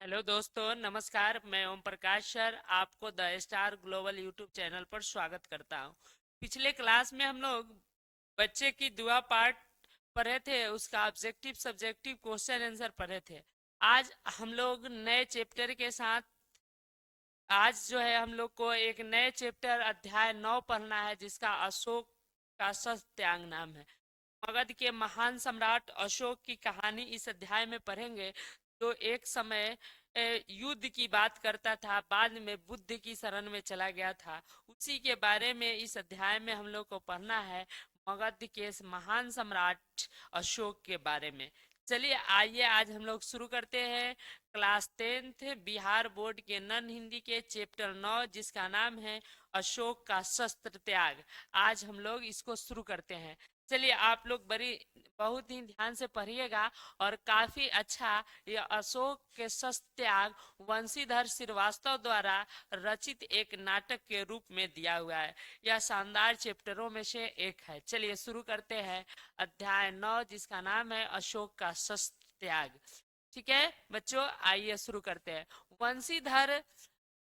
Hello दोस्तों, नमस्कार। मैं ओम प्रकाश सर आपको the star global YouTube channel पर स्वागत करता हूं। पिछले क्लास में हम लोग बच्चे की दुआ पार्ट पढ़े थे, उसका ऑब्जेक्टिव सब्जेक्टिव क्वेश्चन आंसर पढ़े थे। आज हम लोग नए चैप्टर के साथ आज जो है हम लोग को एक नए चैप्टर अध्याय 9 पढ़ना है, जिसका अशोक का सत्याग नाम है। मगध के महान सम्राट अशोक की कहानी इस अध्याय में पढ़ेंगे, जो एक समय युद्ध की बात करता था, बाद में बुद्ध की शरण में चला गया था। उसी के बारे में इस अध्याय में हम लोग को पढ़ना है, मगध के इस महान सम्राट अशोक के बारे में। चलिए आइए आज हम लोग शुरू करते हैं क्लास 10th बिहार बोर्ड के नन हिंदी के चैप्टर 9, जिसका नाम है अशोक का शस्त्र त्याग। आज हम लोग इसको शुरू करते हैं। चलिए आप लोग बड़ी बहुत ही ध्यान से पढ़िएगा, और काफी अच्छा यह अशोक के शस्त्र त्याग वंशीधर श्रीवास्तव द्वारा रचित एक नाटक के रूप में दिया हुआ है। यह शानदार चैप्टरों में से एक है। चलिए शुरू करते हैं अध्याय 9, जिसका नाम है अशोक का शस्त्र त्याग। ठीक है बच्चों, आइए शुरू करते हैं। वंशीधर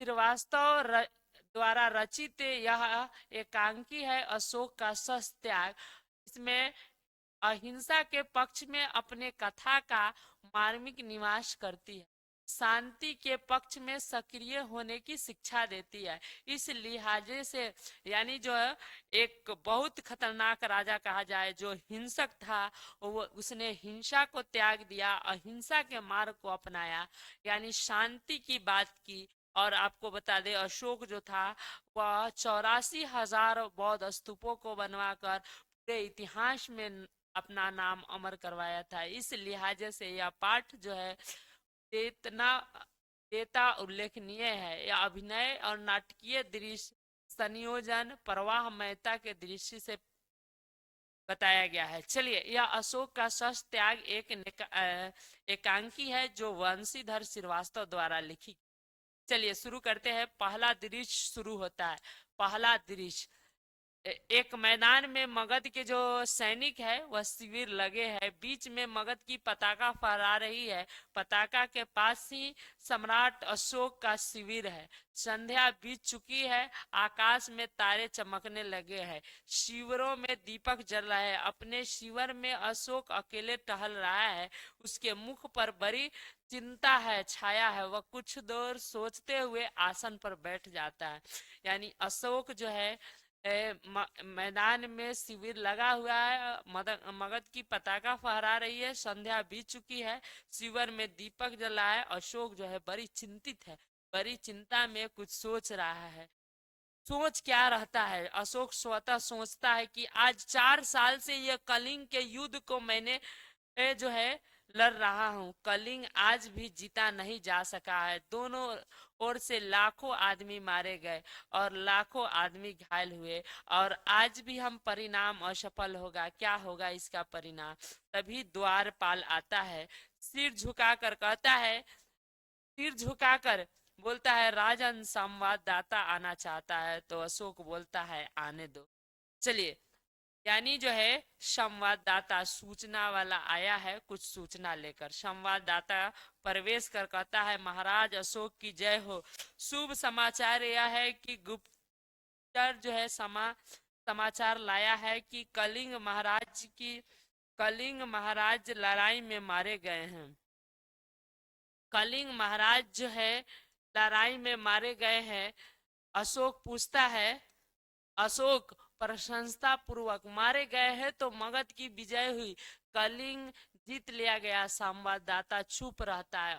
श्रीवास्तव द्वारा रचित यह एकांकी है अशोक का शस्त्र त्याग। इसमें अहिंसा के पक्ष में अपने कथा का मार्मिक निवास करती है, शांति के पक्ष में सक्रिय होने की शिक्षा देती है। इस लिहाजे से यानी जो है एक बहुत खतरनाक राजा कहा जाए जो हिंसक था, वो उसने हिंसा को त्याग दिया, अहिंसा के मार्ग को अपनाया, यानी शांति की बात की। और आपको बता दें अशोक जो था वह 84,000 बौद्ध स्तूपों को बनवाकर पूरे इतिहास में अपना नाम अमर करवाया था। इस लिहाजे से यह पाठ जो है इतना देता उल्लेखनीय है। यह अभिनय और नाटकीय दृश्य संयोजन प्रवाहमयता के दृश्य से बताया गया है। चलिए, यह अशोक का शस्त्र त्याग एक एकांकी है जो वंशीधर श्रीवास्तव द्वारा लिखी। चलिए शुरू करते हैं। पहला दृश्य शुरू होता है। पहला दृश्य एक मैदान में मगध के जो सैनिक है वह शिविर लगे हैं। बीच में मगध की पताका फहरा रही है। पताका के पास ही सम्राट अशोक का शिविर है। संध्या बीत चुकी है, आकाश में तारे चमकने लगे हैं, शिविरों में दीपक जल रहा है। अपने शिविर में अशोक अकेले टहल रहा है। उसके मुख पर बड़ी चिंता है छाया है। वह कुछ देर सोचते हुए आसन पर बैठ जाता है। यानी अशोक जो है मैदान में शिविर लगा हुआ है, मगध की पताका फहरा रही है, संध्या बीत चुकी है, शिविर में दीपक जला है। अशोक जो है बड़ी चिंतित है, बड़ी चिंता में कुछ सोच रहा है। सोच क्या रहता है? अशोक स्वतः सोचता है कि आज 4 साल से यह कलिंग के युद्ध को मैंने जो है लड़ रहा हूँ। कलिंग आज भी जीता नहीं जा सका है। दोनों ओर से लाखों आदमी मारे गए और लाखों आदमी घायल हुए, और आज भी हम परिणाम असफल होगा। क्या होगा इसका परिणाम? तभी द्वारपाल आता है, सिर झुकाकर कहता है, सिर झुकाकर बोलता है, राजन संवाददाता आना चाहता है। तो अशोक बोलता है, आने दो। चलिए, यानी जो है संवाददाता सूचना वाला आया है कुछ सूचना लेकर। संवाददाता प्रवेश कर कहता है, महाराज अशोक की जय हो। शुभ समाचार यह है कि गुप्तचर जो है समाचार लाया है कि कलिंग महाराज लड़ाई में मारे गए हैं। कलिंग महाराज जो है लड़ाई में मारे गए हैं। अशोक पूछता है, अशोक प्रशंसा पूर्वक, मारे गए हैं तो मगध की विजय हुई, कलिंग जीत लिया गया। संवाददाता चुप रहता है।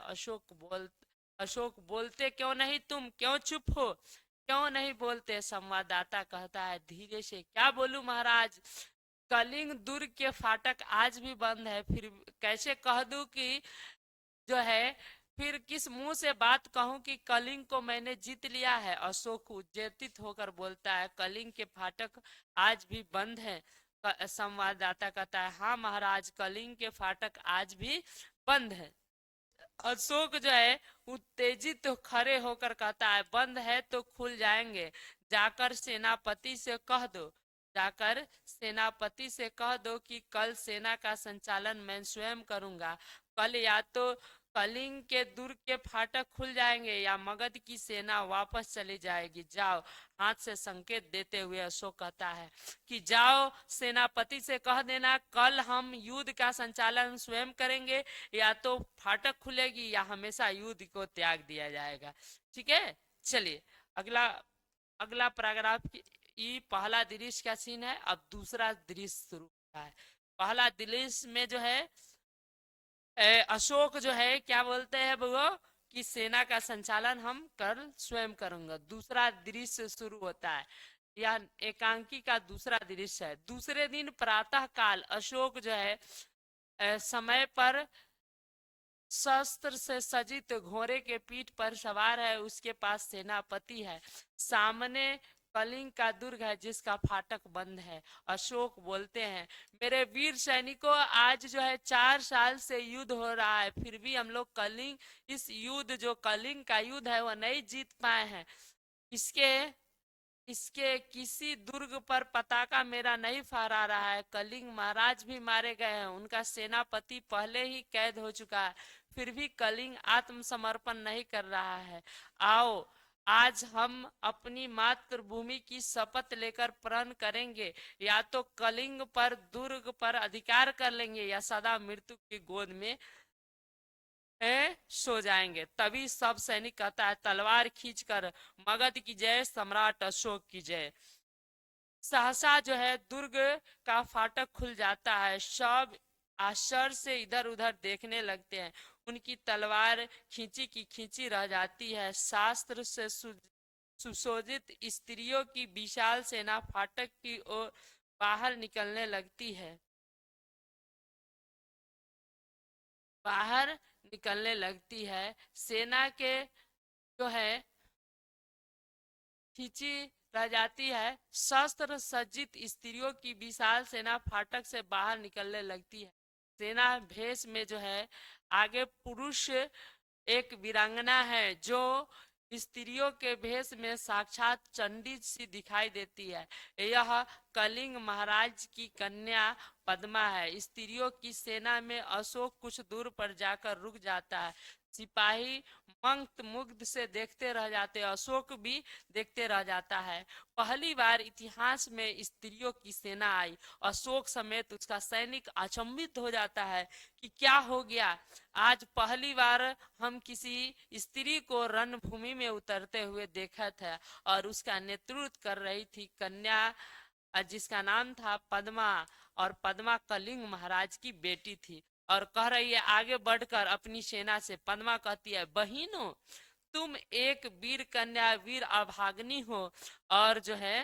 अशोक बोलते क्यों नहीं? तुम क्यों चुप हो? क्यों नहीं बोलते? संवाददाता कहता है धीरे से, क्या बोलूं महाराज, कलिंग दुर्ग के फाटक आज भी बंद है। फिर कैसे कह दूं कि जो है, फिर किस मुंह से बात कहूं कि कलिंग को मैंने जीत लिया है? अशोक उज्जेतित होकर बोलता है, कलिंग के फाटक आज भी बंद है। संवाददाता कहता है, हाँ महाराज, कलिंग के फाटक आज भी बंद है। अशोक जो है उत्तेजित तो खड़े होकर कहता है, बंद है तो खुल जाएंगे। जाकर सेनापति से कह दो, जाकर सेनापति से कह दो कि कल सेना का संचालन मैं स्वयं करूंगा। कल या तो कलिंग के दुर्ग के फाटक खुल जाएंगे या मगध की सेना वापस चली जाएगी। जाओ, हाथ से संकेत देते हुए अशोक कहता है कि जाओ, सेनापति से कह देना कल हम युद्ध का संचालन स्वयं करेंगे, या तो फाटक खुलेगी या हमेशा युद्ध को त्याग दिया जाएगा। ठीक है, चलिए अगला अगला पैराग्राफ की पहला दृश्य का सीन है। अब दूसरा दृश्य शुरू होता है। पहला दृश्य में जो है अशोक जो है क्या बोलते हैं वो कि सेना का संचालन हम कर स्वयं करूंगा। दूसरा दृश्य शुरू होता है। यह एकांकी का दूसरा दृश्य है। दूसरे दिन प्रातः काल अशोक जो है समय पर शस्त्र से सज्जित घोड़े के पीठ पर सवार है। उसके पास सेनापति है। सामने कलिंग का दुर्ग है जिसका फाटक बंद है। अशोक बोलते हैं, मेरे वीर सैनिकों, आज जो है 4 साल से युद्ध हो रहा है, फिर भी हम लोग कलिंग इस युद्ध जो कलिंग का युद्ध है वह नहीं जीत पाए हैं। इसके इसके किसी दुर्ग पर पताका मेरा नहीं फहरा रहा है। कलिंग महाराज भी मारे गए हैं, उनका सेनापति पहले ही कैद हो चुका है, फिर भी कलिंग आत्मसमर्पण नहीं कर रहा है। आओ, आज हम अपनी मातृभूमि की शपथ लेकर प्रण करेंगे, या तो कलिंग पर दुर्ग पर अधिकार कर लेंगे या सदा मृत्यु की गोद में सो जाएंगे। तभी सब सैनिक कहता है, तलवार खींचकर मगध की जय, सम्राट अशोक की जय। सहसा जो है दुर्ग का फाटक खुल जाता है। सब आश्चर्य से इधर उधर देखने लगते हैं। उनकी तलवार खींची की खींची रह जाती है। शास्त्र से सुशोभित स्त्रियों की विशाल सेना फाटक की ओर बाहर निकलने लगती है। बाहर निकलने लगती है। सेना के जो है खींची रह जाती है। शस्त्र सज्जित स्त्रियों की विशाल सेना फाटक से बाहर निकलने लगती है। सेना भेष में जो है आगे पुरुष एक वीरांगना है जो स्त्रियों के भेष में साक्षात चंडी सी दिखाई देती है। यह कलिंग महाराज की कन्या पद्मा है। स्त्रियों की सेना में अशोक कुछ दूर पर जाकर रुक जाता है। सिपाही मंत्र मुग्ध से देखते रह जाते, अशोक भी देखते रह जाता है। पहली बार इतिहास में स्त्रियों की सेना आई। अशोक समेत उसका सैनिक अचंभित हो जाता है कि क्या हो गया। आज पहली बार हम किसी स्त्री को रणभूमि में उतरते हुए देखा था, और उसका नेतृत्व कर रही थी कन्या जिसका नाम था पद्मा, और पद्मा कलिंग महाराज की बेटी थी। और कह रही है आगे बढ़कर अपनी सेना से, पद्मा कहती है, बहिनों, तुम एक वीर कन्या, वीर अभाग्नि हो, और जो है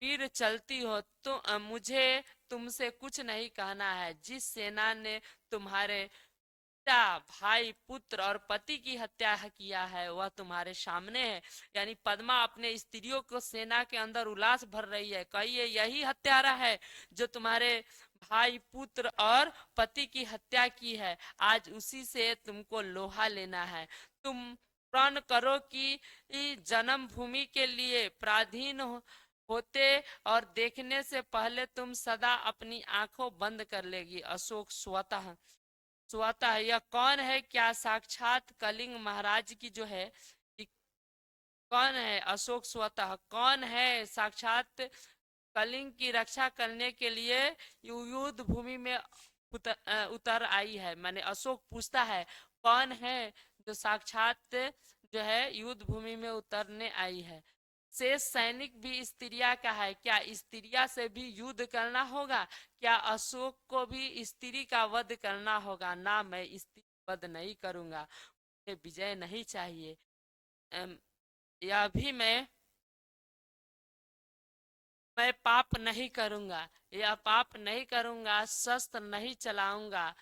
वीर चलती हो। तो मुझे तुमसे कुछ नहीं कहना है। जिस सेना ने तुम्हारे पिता, भाई, पुत्र और पति की हत्या किया है वह तुम्हारे सामने है। यानी पद्मा अपने स्त्रियों को सेना के अंदर उल्लास भर रही है। कहिए यही हत्यारा है जो तुम्हारे भाई, पुत्र और पति की हत्या की है। आज उसी से तुमको लोहा लेना है। तुम प्रण करो कि जन्मभूमि के लिए पराधीन होते और देखने से पहले तुम सदा अपनी आंखों बंद कर लेगी। अशोक स्वतः यह कौन है? क्या साक्षात कलिंग महाराज की जो है कौन है? अशोक स्वतः कौन है? साक्षात कलिंग की रक्षा करने के लिए युद्ध भूमि में उतर आई है। माने अशोक पूछता है कौन है जो साक्षात जो है युद्ध भूमि में उतरने आई है। शेष सैनिक भी स्त्रिया का है। क्या स्त्रिया से भी युद्ध करना होगा? क्या अशोक को भी स्त्री का वध करना होगा? ना, मैं स्त्री वध नहीं करूंगा। मुझे विजय नहीं चाहिए। यह भी मैं पाप नहीं करूंगा। यह पाप नहीं करूंगा। शस्त्र नहीं चलाऊंगा।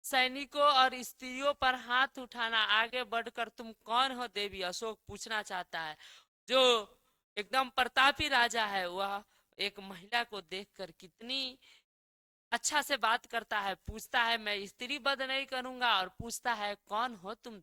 सैनिकों और स्त्रियों पर हाथ उठाना, आगे बढ़कर तुम कौन हो देवी? अशोक पूछना चाहता है। जो एकदम प्रतापी राजा है वह एक महिला को देखकर कितनी अच्छा से बात करता है। पूछता है मैं स्त्री वध नहीं करूंगा, और पूछता है कौन हो तुम?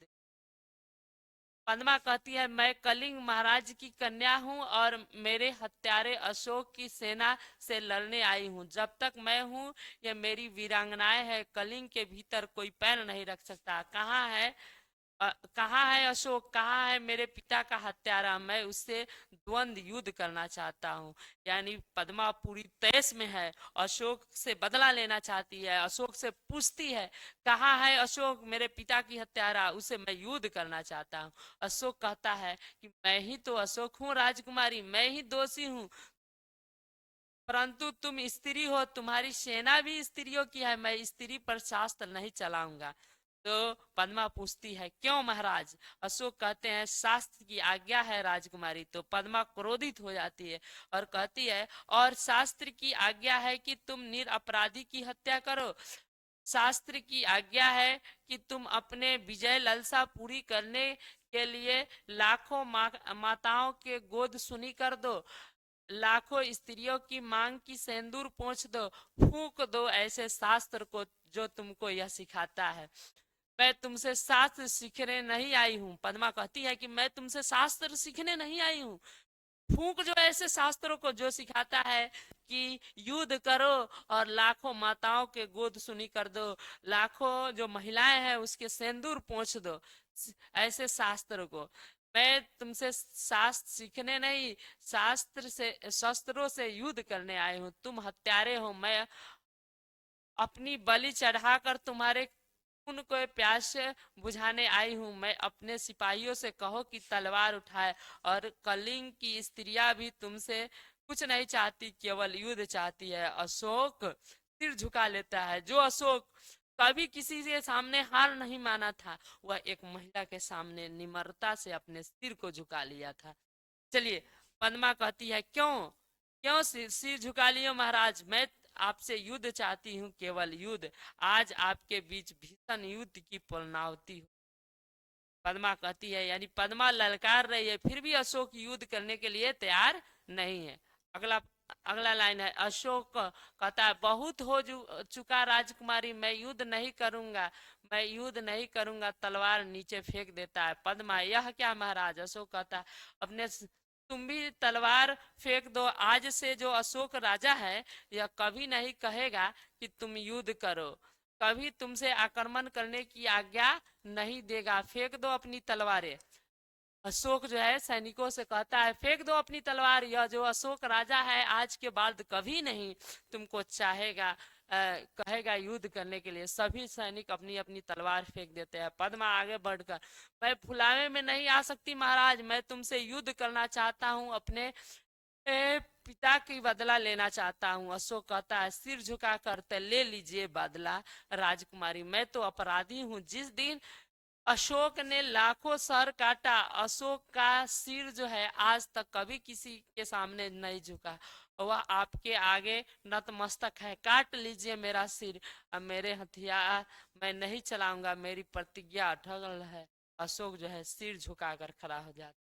पद्मा कहती है, मैं कलिंग महाराज की कन्या हूँ और मेरे हत्यारे अशोक की सेना से लड़ने आई हूँ। जब तक मैं हूँ ये मेरी वीरांगनाएं है, कलिंग के भीतर कोई पैर नहीं रख सकता। कहाँ है अशोक, कहाँ है मेरे पिता का हत्यारा, मैं उससे द्वंद्व युद्ध करना चाहता हूँ। यानी पद्मा पूरी तैश में है, अशोक से बदला लेना चाहती है, अशोक से पूछती है कहाँ है अशोक मेरे पिता की हत्यारा, उसे मैं युद्ध करना चाहता हूँ। अशोक कहता है कि मैं ही तो अशोक हूँ राजकुमारी, मैं ही दोषी हूँ, परंतु तुम स्त्री हो, तुम्हारी सेना भी स्त्रियों की है, मैं स्त्री पर शास्त्र नहीं चलाऊंगा। तो पद्मा पूछती है, क्यों महाराज? अशोक कहते हैं, शास्त्र की आज्ञा है राजकुमारी। तो पद्मा क्रोधित हो जाती है और कहती है, और शास्त्र की आज्ञा है कि तुम निरपराधी की हत्या करो, शास्त्र की आज्ञा है कि तुम अपने विजय लालसा पूरी करने के लिए लाखों माताओं के गोद सुनी कर दो, लाखों स्त्रियों की मांग की सेंदूर पोंछ दो, फूंक दो ऐसे शास्त्र को जो तुमको यह सिखाता है। मैं तुमसे शास्त्र सीखने नहीं आई हूँ। पद्मा कहती है कि मैं तुमसे शास्त्र सीखने नहीं आई हूँ, फूंक जो ऐसे शास्त्रों को जो सिखाता है कि युद्ध करो और लाखों माताओं के गोद सुनी कर दो, लाखों जो महिलाएं हैं उसके सेंदूर पोंछ दो, ऐसे शास्त्र को। मैं तुमसे शास्त्र सीखने नहीं, शास्त्र से शस्त्रों से युद्ध करने आए हूँ। तुम हत्यारे हो, मैं अपनी बलि चढ़ाकर तुम्हारे खून को प्यास बुझाने आई हूँ। मैं अपने सिपाहियों से कहो कि तलवार उठाए, और कलिंग की स्त्रियां भी तुमसे कुछ नहीं चाहती, केवल युद्ध चाहती है। अशोक सिर झुका लेता है। जो अशोक कभी किसी के सामने हार नहीं माना था, वह एक महिला के सामने निम्रता से अपने सिर को झुका लिया था। चलिए, पद्मा कहती है, क्यों क्यों सिर झुका लियो महाराज, मैं आपसे युद्ध चाहती हूँ, केवल युद्ध। आज आपके बीच भीषण युद्ध की पूर्णाहुति हो। पद्मा कहती है, यानी पद्मा ललकार रही है, फिर भी अशोक युद्ध करने के लिए तैयार नहीं है। अगला अगला लाइन है, अशोक कहता है, बहुत हो चुका राजकुमारी, मैं युद्ध नहीं करूंगा, मैं युद्ध नहीं करूंगा, तलवार नीचे फेंक देता है। पद्मा, यह क्या महाराज? अशोक कहता है, अपने तुम भी तलवार फेंक दो, आज से जो अशोक राजा है यह कभी नहीं कहेगा कि तुम युद्ध करो, कभी तुमसे आक्रमण करने की आज्ञा नहीं देगा, फेंक दो अपनी तलवारें। अशोक जो है सैनिकों से कहता है, फेंक दो अपनी तलवार, यह जो अशोक राजा है आज के बाद कभी नहीं तुमको चाहेगा, कहेगा युद्ध करने के लिए। सभी सैनिक अपनी अपनी तलवार फेंक देते हैं। पद्मा आगे बढ़कर, मैं फुलावे में नहीं आ सकती महाराज, मैं तुमसे युद्ध करना चाहता हूँ, अपने पिता की बदला लेना चाहता हूँ। अशोक कहता है, सिर झुका करते, ले लीजिए बदला राजकुमारी, मैं तो अपराधी हूँ। जिस दिन अशोक ने लाखों सर काटा, अशोक का सिर जो है आज तक कभी किसी के सामने नहीं झुका, वह आपके आगे नतमस्तक है। काट लीजिए मेरा सिर, अब मेरे हथियार मैं नहीं चलाऊंगा, मेरी प्रतिज्ञा अटल है। अशोक जो है सिर झुकाकर खड़ा हो जाता।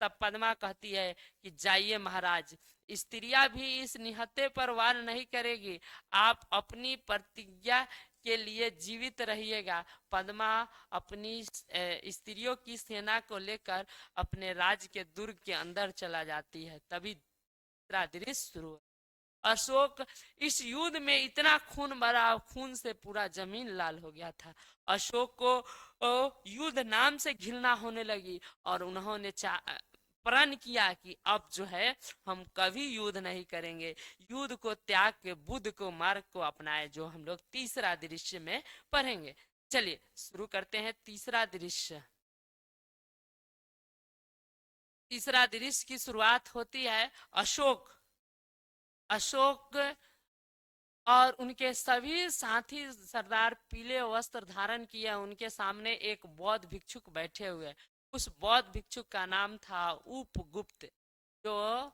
तब पद्मा कहती है कि जाइए महाराज, स्त्रियां भी इस निहत्थे पर वार नहीं करेगी, आप अपनी प्रतिज्ञा के लिए जीवित रहिएगा। पद्मा अपनी स्त्रियों की सेना को लेकर अपने राज्य के दुर्ग के अंदर चला जाती है। तभी दूसरा दृश्य शुरू है। अशोक इस युद्ध में इतना खून भरा, खून से पूरा जमीन लाल हो गया था। अशोक को युद्ध नाम से घृणा होने लगी और उन्होंने प्रण किया कि अब जो है हम कभी युद्ध नहीं करेंगे, युद्ध को त्याग के बुद्ध को मार्ग को अपनाए, जो हम लोग तीसरा दृश्य में पढ़ेंगे। चलिए शुरू करते हैं तीसरा दृश्य। तीसरा दृश्य की शुरुआत होती है अशोक अशोक और उनके सभी साथी सरदार पीले वस्त्र धारण किए, उनके सामने एक बौद्ध भिक्षुक बैठे हुए। उस बौद्ध भिक्षुक का नाम था उपगुप्त, जो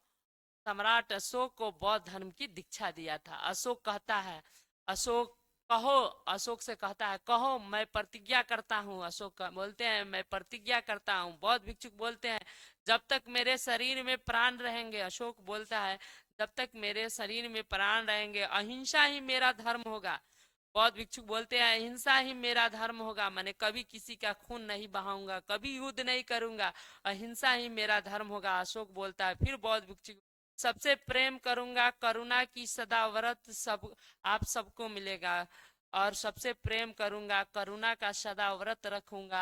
सम्राट अशोक को बौद्ध धर्म की दीक्षा दिया था। अशोक कहता है, अशोक कहो, अशोक से कहता है, कहो मैं प्रतिज्ञा करता हूँ। अशोक बोलते हैं, मैं प्रतिज्ञा करता हूँ। बौद्ध भिक्षुक बोलते हैं, जब तक मेरे शरीर में प्राण रहेंगे। अशोक बोलता है, जब तक मेरे शरीर में प्राण रहेंगे अहिंसा ही मेरा धर्म होगा। बौद्ध भिक्षुक बोलते हैं अहिंसा ही मेरा धर्म होगा, मैंने कभी किसी का खून नहीं बहाऊंगा, कभी युद्ध नहीं करूंगा, अहिंसा ही मेरा धर्म होगा। अशोक बोलता है फिर बौद्ध भिक्षुक, सबसे प्रेम करूंगा, करुणा की सदा व्रत सब आप सबको मिलेगा, और सबसे प्रेम करूंगा, करुणा का सदा व्रत रखूंगा,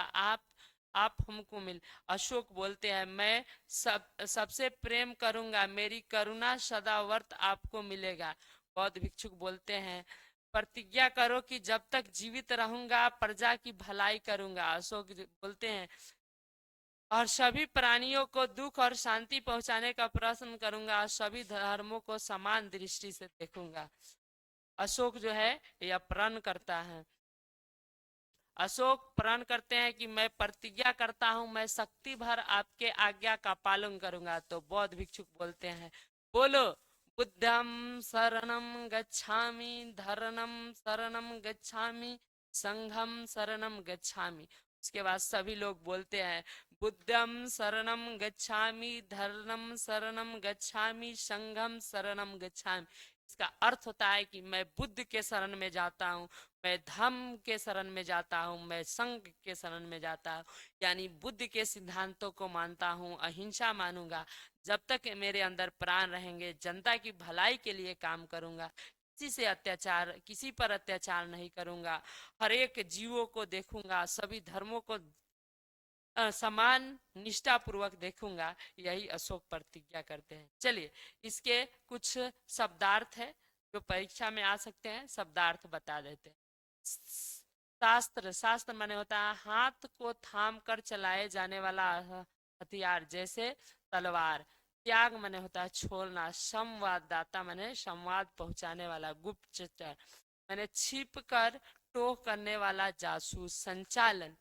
आप हमको मिल। अशोक बोलते हैं मैं सबसे प्रेम करूंगा, मेरी करुणा सदा व्रत आपको मिलेगा। बौद्ध भिक्षुक बोलते हैं प्रतिज्ञा करो कि जब तक जीवित रहूंगा प्रजा की भलाई करूंगा। अशोक बोलते हैं और सभी प्राणियों को दुख और शांति पहुंचाने का प्रयत्न करूंगा, और सभी धर्मों को समान दृष्टि से देखूंगा। अशोक जो है यह प्रण करता है। अशोक प्रण करते हैं कि मैं प्रतिज्ञा करता हूं मैं शक्ति भर आपके आज्ञा का पालन करूंगा। तो बौद्ध भिक्षुक बोलते हैं बोलो बुद्धम शरणम गच्छामि, धर्मम शरणम गच्छामि, संघम शरणम गच्छामि। उसके बाद सभी लोग बोलते हैं बुद्धम शरणम गच्छामि, धर्मम शरणम गच्छामि, संघम शरणम गच्छामि। इसका अर्थ होता है कि मैं बुद्ध के शरण में जाता हूँ, मैं धम्म के शरण में जाता हूँ, मैं संघ के शरण में जाता हूँ, यानी बुद्ध के सिद्धांतों को मानता हूँ, अहिंसा मानूंगा, जब तक मेरे अंदर प्राण रहेंगे जनता की भलाई के लिए काम करूंगा, किसी पर अत्याचार नहीं करूंगा, हर एक जीवों को देखूंगा, सभी धर्मों को समान निष्ठा पूर्वक देखूंगा। यही अशोक प्रतिज्ञा करते हैं। चलिए इसके कुछ शब्दार्थ है जो परीक्षा में आ सकते हैं, शब्दार्थ बता देते हैं। शास्त्र, शास्त्र माने होता है हाथ को थाम कर चलाए जाने वाला हथियार जैसे तलवार। त्याग माने होता है छोड़ना। संवाददाता माने संवाद पहुंचाने वाला गुप्तचर, माने छिप कर टोह करने वाला जासूस। संचालन,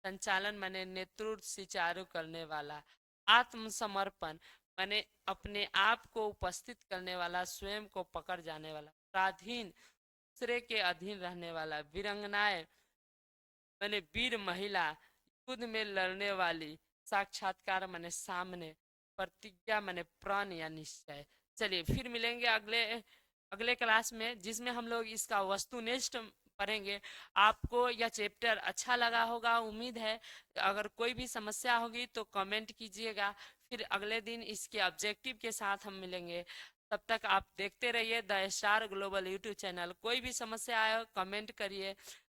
संचालन माने नेतृत्व सुचारू करने वाला। आत्मसमर्पण माने अपने आप को उपस्थित करने वाला, स्वयं को पकड़ जाने वाला। पराधीन दूसरे के अधीन रहने वाला। वीरंगनाएं माने वीर महिला, युद्ध में लड़ने वाली। साक्षात्कार माने सामने। प्रतिज्ञा माने प्रण या निश्चय। चलिए फिर मिलेंगे अगले अगले क्लास में जिसमें हम लोग इसका वस्तुनिष्ठ पढ़ेंगे। आपको यह चैप्टर अच्छा लगा होगा उम्मीद है। अगर कोई भी समस्या होगी तो कमेंट कीजिएगा, फिर अगले दिन इसके ऑब्जेक्टिव के साथ हम मिलेंगे। तब तक आप देखते रहिए the star global YouTube channel. कोई भी समस्या आए कमेंट करिए,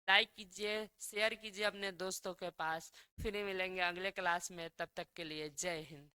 लाइक कीजिए, शेयर कीजिए अपने दोस्तों के पास। फिर मिलेंगे अगले क्लास में, तब तक के लिए जय हिंद।